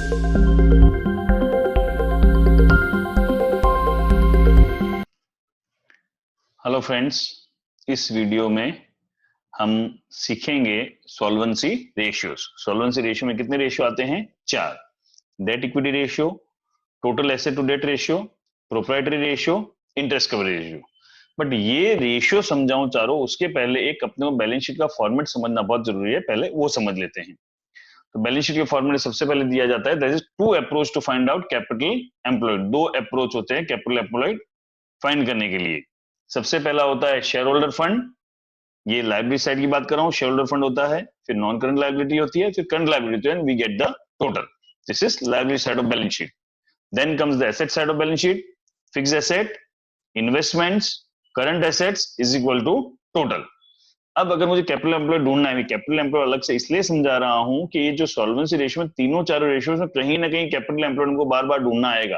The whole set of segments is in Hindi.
हेलो फ्रेंड्स, इस वीडियो में हम सीखेंगे सॉल्वेंसी रेशियोज। सॉल्वेंसी रेशियो में कितने रेशियो आते हैं? 4। Debt equity ratio, total asset to debt ratio, proprietary ratio, interest coverage ratio. But ये रेशियो समझाऊं चारों, उसके पहले एक अपने को बैलेंस शीट का फॉर्मेट समझना बहुत जरूरी है, पहले वो समझ लेते हैं। तो बैलेंस शीट के फॉर्मेट सबसे पहले दिया जाता है, that is two approach to find out capital employed. दो अप्रोच होते हैं कैपिटल एम्प्लॉयड फाइंड करने के लिए। सबसे पहला होता है शेयर होल्डर फंड, ये लाइबिलिटी साइड की बात कर रहा हूं, शेयर होल्डर फंड होता है। फिर नॉन करंट लाइबिलिटी होती है, फिर current liability, and we get the total. This is liability side of balance sheet. Then comes the asset side of balance sheet, fixed asset, investments, current assets is equal to total. अब अगर मुझे कैपिटल एम्प्लॉय ढूंढना है, मैं कैपिटल एम्प्लॉय अलग से इसलिए समझा रहा हूं कि ये जो सॉल्वेंसी रेशियो में तीनों चारों रेशियोज में कहीं ना कहीं कैपिटल एम्प्लॉय हमको बार बार ढूंढना आएगा।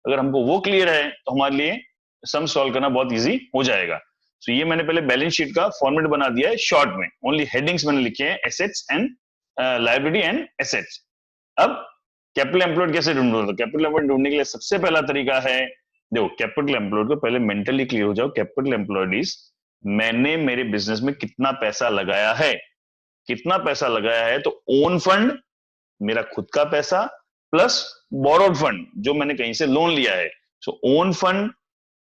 अगर हमको वो क्लियर है तो हमारे लिए सम सॉल्व करना बहुत इजी हो जाएगा। तो ये मैंने पहले बैलेंस शीट का फॉर्मेट बना दिया है शॉर्ट में, ओनली हेडिंग्स मैंने लिखे हैं, assets and liability and assets. अब कैपिटल एम्प्लॉयड कैसे ढूंढो? तो कैपिटल एम्प्लॉयड ढूंढने के लिए सबसे पहला तरीका है, देखो कैपिटल एम्प्लॉयड को पहले मेंटली क्लियर हो जाओ। कैपिटल एम्प्लॉयड इज मैंने मेरे बिजनेस में कितना पैसा लगाया है। कितना पैसा लगाया है? तो ओन फंड, मेरा खुद का पैसा, प्लस बोरोड फंड जो मैंने कहीं से लोन लिया है। So own fund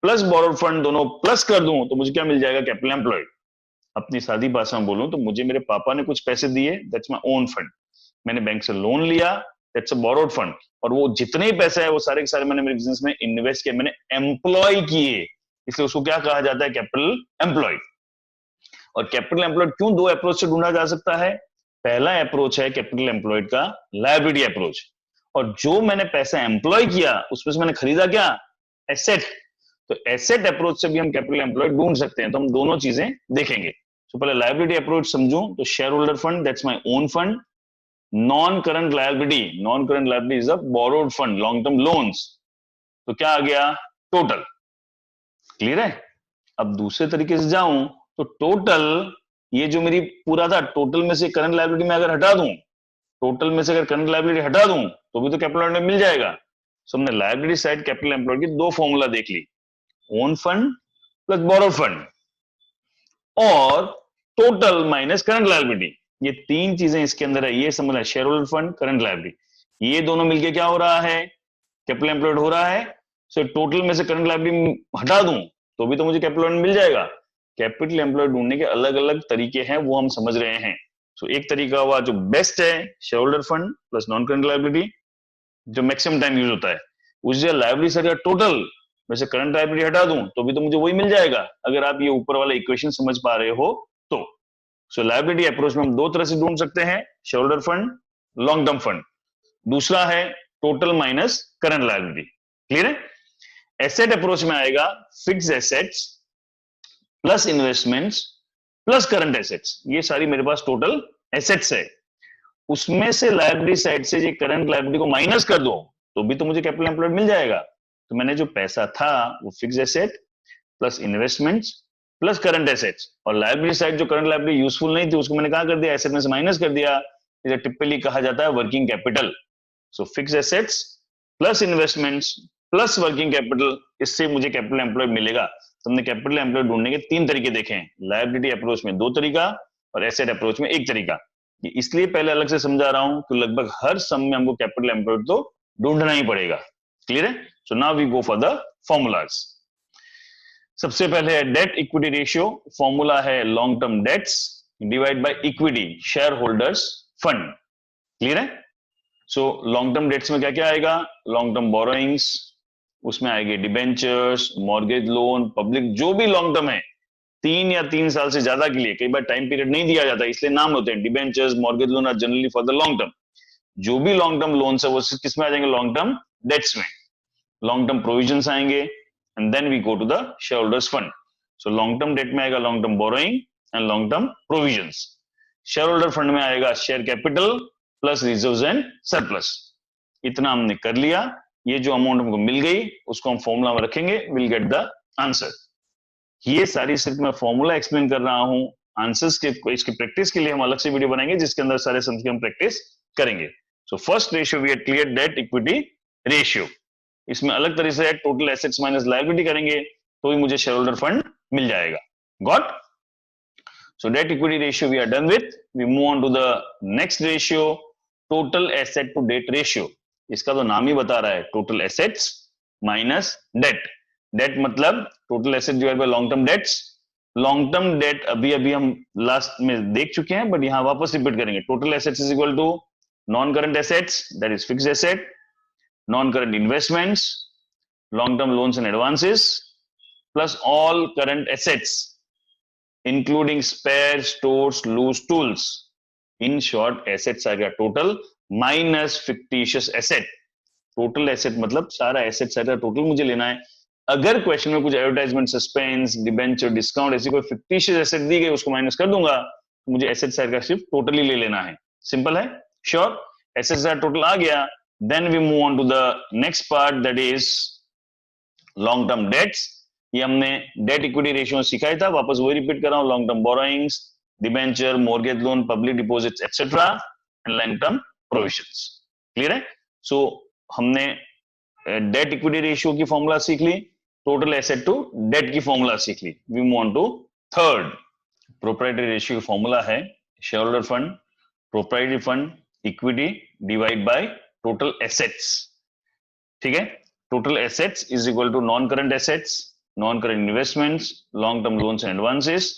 plus borrowed fund दोनों प्लस कर दूं तो मुझे क्या मिल जाएगा? Capital employed. अपनी सादी भाषा में बोलूं तो मुझे मेरे पापा ने कुछ पैसे दिए, दैट्स माय ओन फंड। मैंने बैंक से लोन लिया, दैट्स अ बोरोड फंड। और वो जितने ही पैसे है वो सारे के सारे मैंने मेरे बिजनेस में इन्वेस्ट किए, मैंने एम्प्लॉय किए, इसलिए उसको क्या कहा जाता है? Capital employed. और कैपिटल एम्प्लॉयड क्यों दो अप्रोच से ढूंढा जा सकता है? पहला अप्रोच है कैपिटल एम्प्लॉयड का लायबिलिटी अप्रोच, और जो मैंने पैसा एम्प्लॉय किया उसमें से मैंने खरीदा क्या? एसेट। तो एसेट अप्रोच से भी हम कैपिटल एम्प्लॉयड ढूंढ सकते हैं। तो हम दोनों चीजें देखेंगे। तो पहले लायबिलिटी अप्रोच समझूं तो share holder fund, that's my own fund. Non current liability, non current liability is a borrowed fund, long term loans. तो क्या आ गया? टोटल। क्लियर है? अब दूसरे तरीके से जाऊं तो टोटल, ये जो मेरी पूरा था, टोटल में से करंट लायबिलिटी में अगर हटा दूं, टोटल में से अगर करंट लायबिलिटी हटा दूं तो भी तो कैपिटल एम्प्लॉयड मिल जाएगा। सो हमने लायबिलिटी साइड कैपिटल एम्प्लॉयड की दो फॉर्मूला देख ली, own fund plus borrowed fund और टोटल माइनस करंट लायबिलिटी। ये तीन चीजें इसके अंदर है, ये समझना, share holder fund, current liability, ये दोनों मिलके क्या हो रहा है? कैपिटल एम्प्लॉयड हो रहा है। सो टोटल में से करंट लायबिलिटी हटा दूं तो भी तो मुझे कैपिटल एम्प्लॉयड मिल जाएगा। कैपिटल एम्प्लॉयड ढूंढने के अलग अलग तरीके हैं, वो हम समझ रहे हैं। सो एक तरीका हुआ जो बेस्ट है, share holder fund plus non current liability, जो मैक्सिमम टाइम यूज होता है। उस लायबिलिटी से टोटल में से करंट लायबिलिटी हटा दूं तो भी तो मुझे वही मिल जाएगा, अगर आप ये ऊपर वाला इक्वेशन समझ पा रहे हो तो। सो लायबिलिटी अप्रोच में हम दो तरह से ढूंढ सकते हैं, share holder fund, long term fund. दूसरा है total minus current liability. Clear है? एसेट अप्रोच में आएगा fixed assets plus investments plus current assets, ये सारी मेरे पास टोटल एसेट्स है। उसमें से लायबिलिटी साइड से ये करंट लायबिलिटी को माइनस कर दो तो भी तो मुझे कैपिटल एम्प्लॉयड मिल जाएगा। तो मैंने जो पैसा था वो fixed asset plus investments plus current assets, और लायबिलिटी साइड जो करंट लायबिलिटी यूजफुल नहीं थी उसको मैंने कहा कर दिया, एसेट में से माइनस कर दिया। इसे टिपिकली कहा जाता है वर्किंग कैपिटल। सो fixed assets plus investments plus working capital, इससे मुझे कैपिटल एम्प्लॉयड मिलेगा। तो हमने कैपिटल एम्प्लॉयड ढूंढने के तीन तरीके देखे हैं, लायबिलिटी अप्रोच में दो तरीका और एसेट अप्रोच में एक तरीका। ये इसलिए पहले अलग से समझा रहा हूं कि लगभग हर सम में हमको कैपिटल एम्प्लॉयड तो ढूंढना ही पड़ेगा। क्लियर है? So now we go for the formulas. सबसे पहले है डेट इक्विटी रेशियो, फॉर्मूला है long term debts divide by equity share holders fund. Clear है? सो लॉन्ग टर्म डेट्स में क्या क्या आएगा? लॉन्ग टर्म बोरोइंग्स, उसमें आएंगे डिबेंचर्स, मॉर्गेज लोन, पब्लिक, जो भी लॉन्ग टर्म है 3 या 3 साल से ज्यादा के लिए, कई बार टाइम पीरियड नहीं दिया जाता इसलिए नाम होते हैं debentures, mortgage loan are generally for the long term. जो भी लॉन्ग टर्म लोन्स है वो किस में आ जाएंगे? लॉन्ग टर्म डेट्स में। लॉन्ग टर्म प्रोविजंस आएंगे and then we go to the share holders fund. So long term debt में आएगा long term borrowing and long term provisions. Share holder fund में आएगा share capital plus reserves and surplus. इतना हमने कर लिया, ये जो अमाउंट हमको मिल गई उसको हम फॉर्मूला में रखेंगे, विल गेट द आंसर। ये सारी सिर्फ मैं फॉर्मूला एक्सप्लेन कर रहा हूं, आंसर्स के इसकी प्रैक्टिस के लिए हम अलग से वीडियो बनाएंगे जिसके अंदर सारे सम्स की हम प्रैक्टिस करेंगे। So first ratio we had clear debt equity ratio. इसमें अलग तरह से टोटल एसेट्स माइनस लायबिलिटी करेंगे तो भी मुझे शेयर होल्डर फंड मिल जाएगा। Got? So debt equity ratio we are done with. We move on to the next ratio, total asset to debt ratio. इसका तो नाम ही बता रहा है, total assets minus debt. Debt मतलब total asset divide by long term debts. Long term debt अभी अभी हम लास्ट में देख चुके हैं, बट यहां वापस रिपीट करेंगे। Total assets is equal to non current assets, that is fixed asset, non current investments, long term loans and advances, plus all current assets including spare, stores, loose tools. In short assets आ गया total minus fictitious asset. Total asset मतलब सारा एसेट साइड का टोटल मुझे लेना है। अगर क्वेश्चन में कुछ एडवर्टाइजमेंट, सस्पेंस, डिबेंचर, डिस्काउंट ऐसी कोई फिक्टिशियस एसेट दी गई उसको माइनस कर दूंगा, तो मुझे एसेट साइड का सिर्फ टोटली ले लेना है। सिंपल है? श्योर? एसेट साइड टोटल आ गया। Then we move on to the next part, that is long term debts. ये हमने डेट इक्विटी रेशियो सिखाया था, वापस वही रिपीट कर रहा हूं। Long term borrowings, debenture, mortgage loan, public deposits etcetera and long term provisions. Clear है? सो हमने डेट इक्विटी रेशियो की फॉर्मूला सीख ली, टोटल एसेट टू डेट की फॉर्मूला सीख ली। We move on to third, proprietary ratio की फॉर्मूला है share holder fund, proprietary fund equity divide by total assets. ठीक है? Total assets is equal to non current assets, non current investments, long term loans and advances,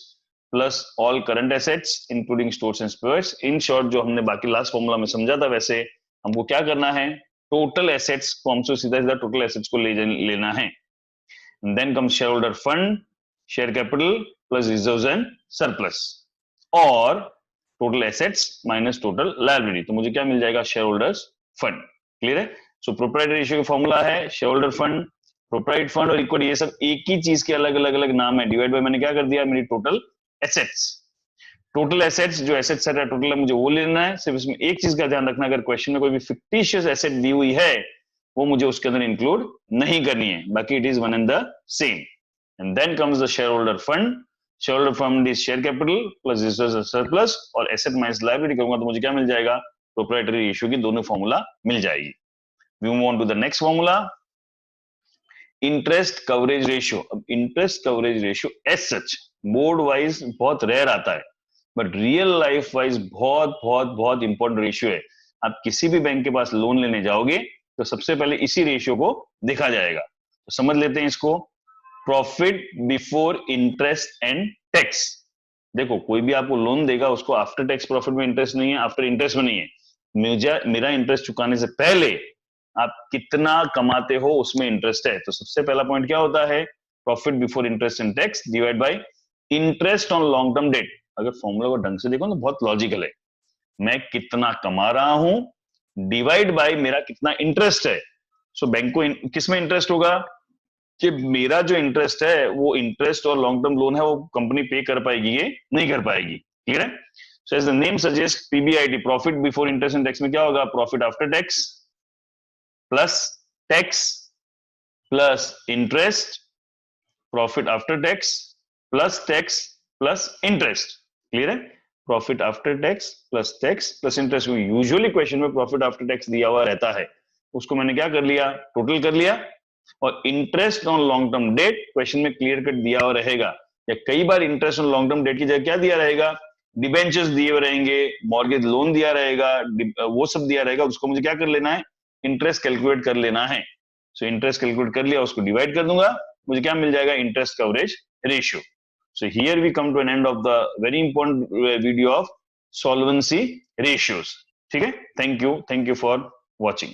plus all current assets including stores and spheres. In short जो हमने बाकी लास्ट फॉर्मूला में समझा था, वैसे हमको क्या करना है, टोटल एसेट्स को हमसे सीधा सीधा टोटल एसेट्स को लेना है। Then comes share holder fund, share capital plus reserves and surplus, और total assets minus total liability. तो मुझे क्या मिल जाएगा, शेयर होल्डर्स फंड। क्लियर है? सो प्रोप्राइटरी रेशियो की फॉर्मूला है शेयर होल्डर फंड, प्रोप्राइट फंड और इक्विटी, ये सब एक ही चीज के अलग अलग अलग नाम है। डिवाइड बाय मैंने क्या कर दिया, मेरी टोटल एसेट्स। टोटल एसेट्स जो एसेट साइड का टोटल है मुझे वो लेना है। सिर्फ इसमें एक चीज का ध्यान रखना, अगर क्वेश्चन में कोई भी फिक्टिशियस एसेट दी हुई है वो मुझे उसके अंदर इंक्लूड नहीं करनी है, बाकी it is one and the same. And then comes the share holder fund. Share holder fund is share capital plus reserves surplus, और एसेट माइनस लायबिलिटी करूंगा तो मुझे क्या मिल जाएगा, प्रोप्राइटरी रेशियो की दोनों फॉर्मूला मिल जाएगी। We move on to the next formula, interest coverage ratio. अब interest coverage ratio as such board wise बहुत रेयर आता है, बट रियल लाइफ वाइज बहुत बहुत बहुत इंपॉर्टेंट रेशियो है। आप किसी भी बैंक के पास लोन लेने जाओगे तो सबसे पहले इसी रेशियो को देखा जाएगा। तो समझ लेते हैं इसको, profit before interest and tax. देखो कोई भी आपको लोन देगा उसको आफ्टर टैक्स प्रॉफिट में इंटरेस्ट नहीं है, आफ्टर इंटरेस्ट में नहीं है। मेरा इंटरेस्ट चुकाने से पहले आप कितना कमाते हो उसमें इंटरेस्ट है। तो सबसे पहला पॉइंट क्या होता है, profit before interest and tax divide by interest on long term date. अगर फॉर्मूला को ढंग से देखो तो बहुत लॉजिकल है। मैं कितना कमा रहा हूं डिवाइड बाय मेरा कितना इंटरेस्ट है। सो बैंक को किस में इंटरेस्ट होगा, कि मेरा जो इंटरेस्ट है वो इंटरेस्ट और लॉन्ग टर्म लोन है वो कंपनी पे कर पाएगी, ये नहीं कर पाएगी। क्लियर है? So as the name suggest, PBIT profit before interest and tax में क्या होगा, profit after tax plus interest, profit after tax plus interest. Clear है? Profit after tax plus interest. Usually question में प्रॉफिट आफ्टर टैक्स दिया हुआ रहता है, उसको मैंने क्या कर लिया, टोटल कर लिया। और interest on long term debt question में क्लियर कट दिया हुआ रहेगा, या कई बार interest on long term debt की जगह क्या दिया रहेगा, डिबेंचर्स दिए हुए रहेंगे, मॉर्गेज लोन दिया रहेगा, वो सब दिया रहेगा। उसको मुझे क्या कर लेना है, इंटरेस्ट कैलकुलेट कर लेना है। सो इंटरेस्ट कैलकुलेट कर लिया, उसको डिवाइड कर दूंगा, मुझे क्या मिल जाएगा, interest coverage ratio. So here we come to an end of the very important video of solvency ratios. ठीक है? Thank you for watching.